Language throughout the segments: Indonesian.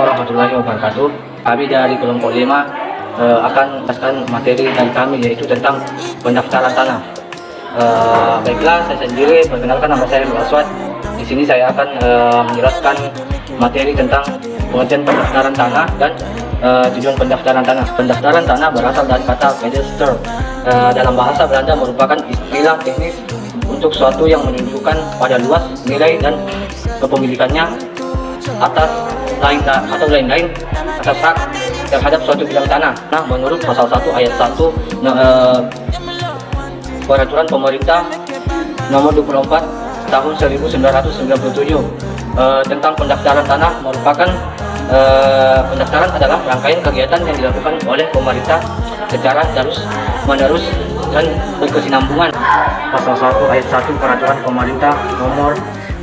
warahmatullahi wabarakatuh. Kami dari kelompok 5 akan menjelaskan materi dari kami, yaitu tentang pendaftaran tanah. Baiklah, saya sendiri perkenalkan, nama saya Nur Aswad. Di sini saya akan menjelaskan materi tentang pengertian pendaftaran tanah dan tujuan pendaftaran tanah. Pendaftaran tanah berasal dari kata kadaster. Dalam bahasa Belanda merupakan istilah teknis untuk suatu yang menunjukkan pada luas, nilai, dan kepemilikannya atas lain-lain atas hak terhadap suatu bidang tanah. Nah, menurut pasal 1 ayat 1 Peraturan Pemerintah Nomor 24 Tahun 1997 tentang pendaftaran tanah merupakan pendaftaran adalah rangkaian kegiatan yang dilakukan oleh pemerintah secara terus-menerus dan berkesinambungan. Pasal 1 ayat 1 Peraturan Pemerintah Nomor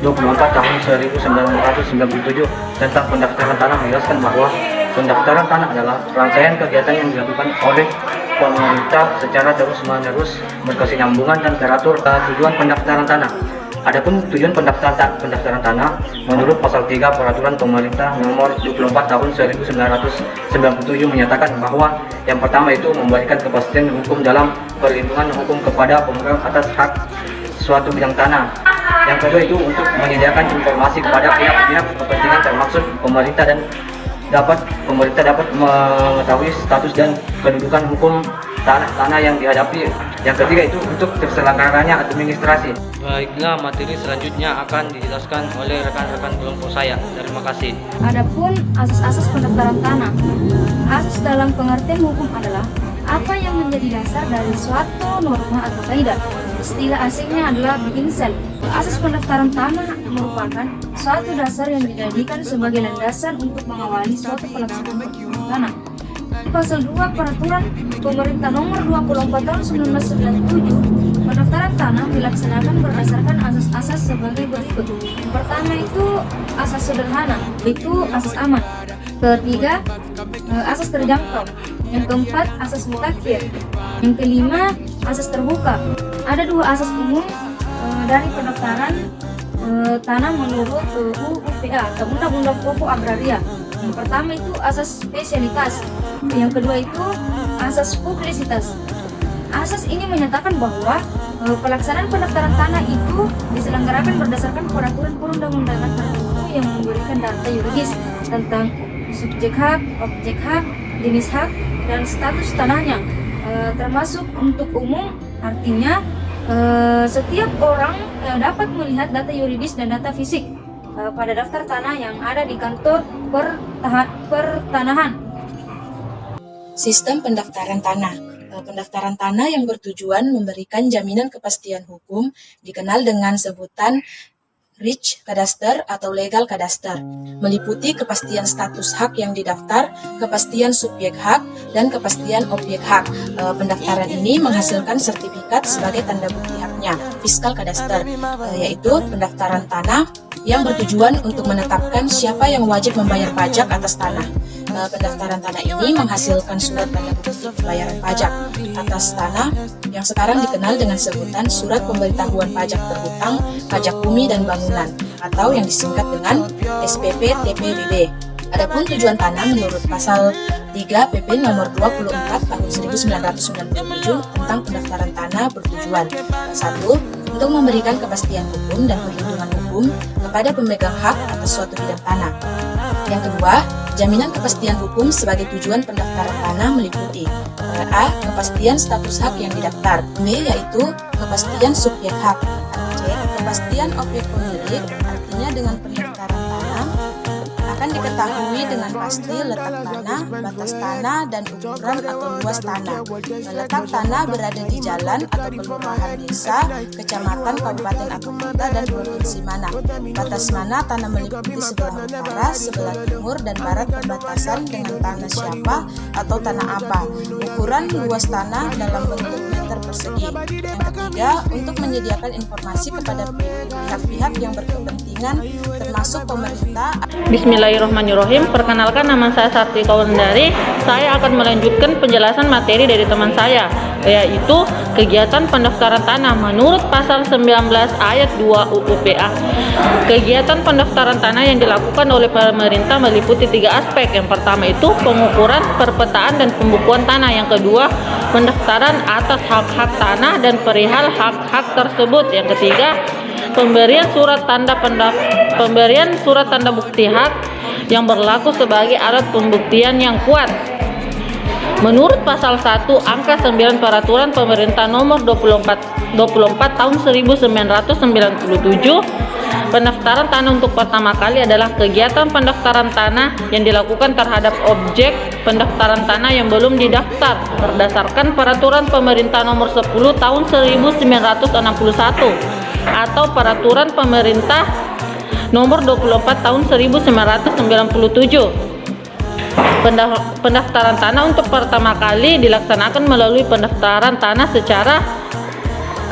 24 Tahun 1997 tentang pendaftaran tanah menjelaskan bahwa pendaftaran tanah adalah rangkaian kegiatan yang dilakukan oleh pemerintah secara terus-menerus, berkesinambungan, dan teratur. Tujuan pendaftaran tanah. Adapun tujuan pendaftaran tanah menurut pasal 3 Peraturan Pemerintah Nomor 24 Tahun 1997 menyatakan bahwa yang pertama itu memberikan kepastian hukum dalam perlindungan hukum kepada pemegang atas hak suatu bidang tanah. Yang kedua itu untuk menyediakan informasi kepada pihak-pihak kepentingan termasuk pemerintah pemerintah dapat mengetahui status dan kedudukan hukum tanah yang dihadapi. Yang ketiga itu untuk terselenggaranya administrasi. Baiklah, materi selanjutnya akan dijelaskan oleh rekan-rekan kelompok saya. Terima kasih. Adapun asas-asas pendaftaran tanah. Asas dalam pengertian hukum adalah apa yang menjadi dasar dari suatu norma atau kaidah. Istilah asingnya adalah beginsel. Asas pendaftaran tanah merupakan suatu dasar yang dijadikan sebagai landasan untuk mengawali suatu pelaksanaan pendaftaran tanah. Pasal 2 Peraturan Pemerintah Nomor 24 Tahun 1997, pendaftaran tanah dilaksanakan berdasarkan asas-asas sebagai berikut. Yang pertama itu asas sederhana, yaitu asas aman. Ketiga, asas terjangkau. Yang keempat, asas mutakhir. Yang kelima, asas terbuka. Ada 2 asas umum dari pendaftaran tanah menurut UUPA atau Undang-Undang Pokok Agraria. Yang pertama itu asas spesialitas, yang kedua itu asas publisitas. Asas ini menyatakan bahwa pelaksanaan pendaftaran tanah itu diselenggarakan berdasarkan peraturan perundang-undangan tertentu yang memberikan data yuridis tentang subjek hak, objek hak, jenis hak, dan status tanahnya, termasuk untuk umum. Artinya setiap orang dapat melihat data yuridis dan data fisik pada daftar tanah yang ada di kantor pertanahan. Sistem pendaftaran tanah. Pendaftaran tanah yang bertujuan memberikan jaminan kepastian hukum dikenal dengan sebutan Rich Kadaster atau Legal Kadaster, meliputi kepastian status hak yang didaftar, kepastian subjek hak, dan kepastian objek hak. Pendaftaran ini menghasilkan sertifikat sebagai tanda bukti haknya, Fiskal Kadaster, yaitu pendaftaran tanah yang bertujuan untuk menetapkan siapa yang wajib membayar pajak atas tanah. Pendaftaran tanah ini menghasilkan surat tanda bukti pembayaran pajak atas tanah yang sekarang dikenal dengan sebutan Surat Pemberitahuan Pajak Berhutang, Pajak Bumi dan Bangunan, atau yang disingkat dengan SPP TPBB. Adapun tujuan tanah menurut pasal 3 PP nomor 24 tahun 1997 tentang pendaftaran tanah bertujuan: 1. Untuk memberikan kepastian hukum dan perlindungan hukum kepada pemegang hak atas suatu bidang tanah. Yang kedua, jaminan kepastian hukum sebagai tujuan pendaftaran tanah meliputi A. Kepastian status hak yang didaftar, B. Yaitu kepastian subjek hak, C. Kepastian objek pemilik, artinya dengan pendaftaran tanah akan diketahui dengan pasti letak tanah, batas tanah, dan ukuran atau luas tanah. Letak tanah berada di jalan atau kelurahan desa, kecamatan, kabupaten atau kota, dan provinsi mana. Batas mana tanah meliputi sebelah utara, sebelah timur, dan barat perbatasan dengan tanah siapa atau tanah apa. Ukuran luas tanah dalam bentuk meter persegi. Yang ketiga, untuk menyediakan informasi kepada pihak-pihak yang berkepentingan termasuk termasuk pemerintah. Bismillahirrahmanirrahim. Perkenalkan, nama saya Sartika Wulandari. Saya akan melanjutkan penjelasan materi dari teman saya, yaitu kegiatan pendaftaran tanah menurut pasal 19 ayat 2 UU PA. Kegiatan pendaftaran tanah yang dilakukan oleh pemerintah meliputi 3 aspek. Yang pertama itu pengukuran, perpetaan, dan pembukuan tanah. Yang kedua, pendaftaran atas hak-hak tanah dan perihal hak-hak tersebut. Yang ketiga, pemberian surat tanda bukti hak yang berlaku sebagai alat pembuktian yang kuat. Menurut pasal 1 angka 9 Peraturan Pemerintah Nomor 24 Tahun 1997, pendaftaran tanah untuk pertama kali adalah kegiatan pendaftaran tanah yang dilakukan terhadap objek pendaftaran tanah yang belum didaftar berdasarkan Peraturan Pemerintah Nomor 10 Tahun 1961 atau Peraturan Pemerintah Nomor 24 Tahun 1997. Pendaftaran tanah untuk pertama kali dilaksanakan melalui pendaftaran tanah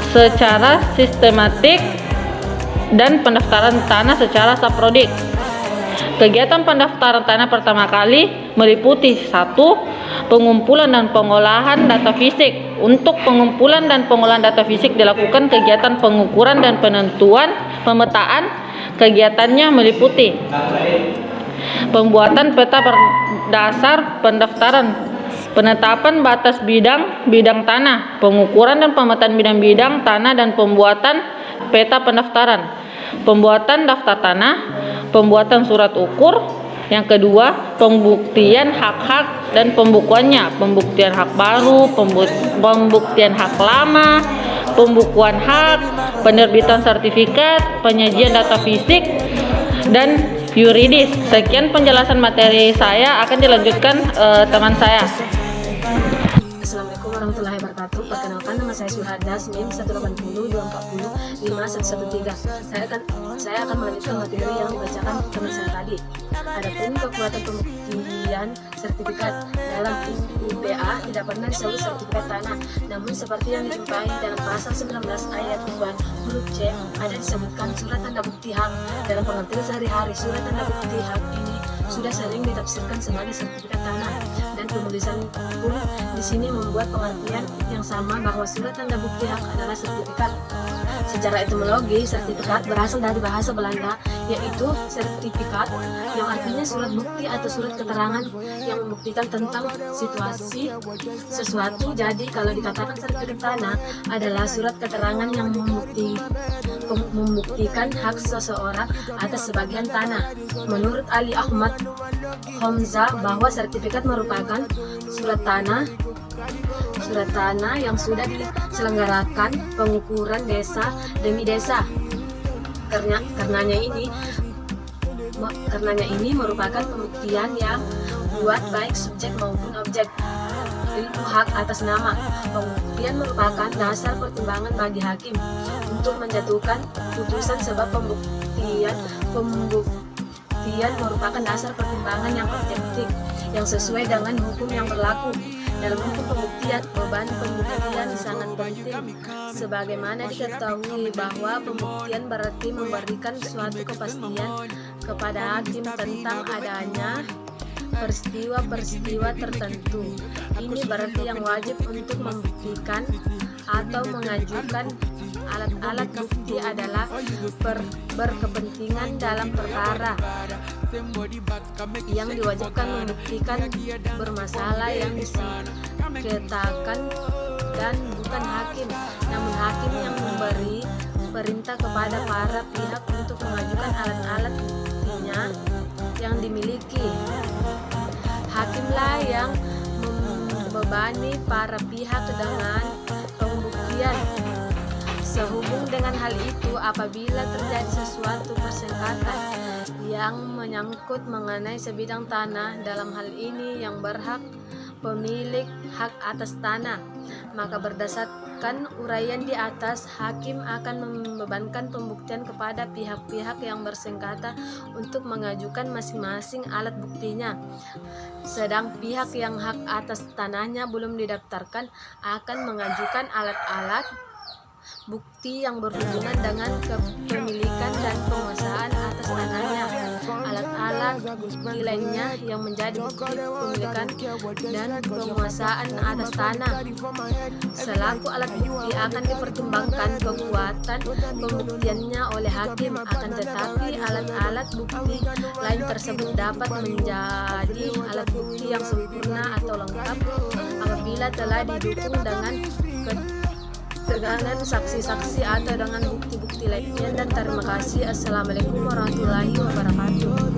secara sistematik dan pendaftaran tanah secara saprodik. Kegiatan pendaftaran tanah pertama kali meliputi 1. Pengumpulan dan pengolahan data fisik. Untuk pengumpulan dan pengolahan data fisik dilakukan kegiatan pengukuran dan pemetaan. Kegiatannya meliputi pembuatan peta dasar pendaftaran, penetapan batas bidang tanah, pengukuran dan pemetaan bidang tanah, dan pembuatan peta pendaftaran, pembuatan daftar tanah, pembuatan surat ukur. Yang kedua, pembuktian hak-hak dan pembukuannya, pembuktian hak baru, pembuktian hak lama, pembukuan hak, penerbitan sertifikat, penyajian data fisik, dan yuridis. Sekian penjelasan materi saya, akan dilanjutkan teman saya. Assalamualaikum warahmatullahi wabarakatuh. Perkenalkan, nama saya Suhada, NIM 180 240 5113. Saya akan melanjutkan materi yang dibacakan teman saya tadi. Adapun kekuatan pembuktian sertifikat dalam UPA tidak pernah disebut sertifikat tanah, namun seperti yang dijumpai dalam pasal 19 ayat 2 huruf C ada disebutkan surat tanda bukti hak. Dalam pengertian sehari-hari, surat tanda bukti hak ini sudah sering ditafsirkan sebagai sertifikat tanah, dan penulisan pun di sini membuat pengertian yang sama bahwa surat tanda bukti hak adalah sertifikat. Secara etimologi, sertifikat berasal dari bahasa Belanda, yaitu sertifikat, yang artinya surat bukti atau surat keterangan yang membuktikan tentang situasi sesuatu. Jadi kalau dikatakan sertifikat tanah adalah surat keterangan yang membuktikan hak seseorang atas sebagian tanah. Menurut Ali Ahmad Hamzah, bahwa sertifikat merupakan surat tanah yang sudah diselenggarakan pengukuran desa demi desa. Karenanya ini merupakan pembuktian yang buat baik subjek maupun objek, yaitu hak atas nama. Pembuktian merupakan dasar pertimbangan bagi hakim untuk menjatuhkan putusan, sebab pembuktian merupakan dasar pertimbangan yang objektif yang sesuai dengan hukum yang berlaku. Dalam hukum pembuktian, beban pembuktian sangat penting, sebagaimana diketahui bahwa pembuktian berarti memberikan suatu kepastian kepada hakim tentang adanya peristiwa-peristiwa tertentu. Ini berarti yang wajib untuk membuktikan atau mengajukan alat-alat bukti adalah berkepentingan dalam perkara yang diwajibkan membuktikan bermasalah yang disengketakan, dan bukan hakim, namun hakim yang memberi perintah kepada para pihak untuk mengajukan alat-alat buktinya yang dimiliki. Hakimlah yang membebani para pihak dengan pembuktian. Sehubung dengan hal itu, apabila terjadi sesuatu persengketaan yang menyangkut mengenai sebidang tanah, dalam hal ini yang berhak pemilik hak atas tanah, maka berdasarkan uraian di atas, hakim akan membebankan pembuktian kepada pihak-pihak yang bersengketa untuk mengajukan masing-masing alat buktinya. Sedang pihak yang hak atas tanahnya belum didaftarkan akan mengajukan alat-alat bukti yang berhubungan dengan kepemilikan dan penguasaan atas tanahnya. bukti lainnya yang menjadi bukti pemilikan dan penguasaan atas tanah. Selaku alat bukti akan dipertimbangkan kekuatan pembuktiannya oleh hakim, akan tetapi alat-alat bukti lain tersebut dapat menjadi alat bukti yang sempurna atau lengkap apabila telah didukung dengan keterangan saksi-saksi atau dengan bukti-bukti lainnya. Dan terima kasih. Assalamualaikum warahmatullahi wabarakatuh.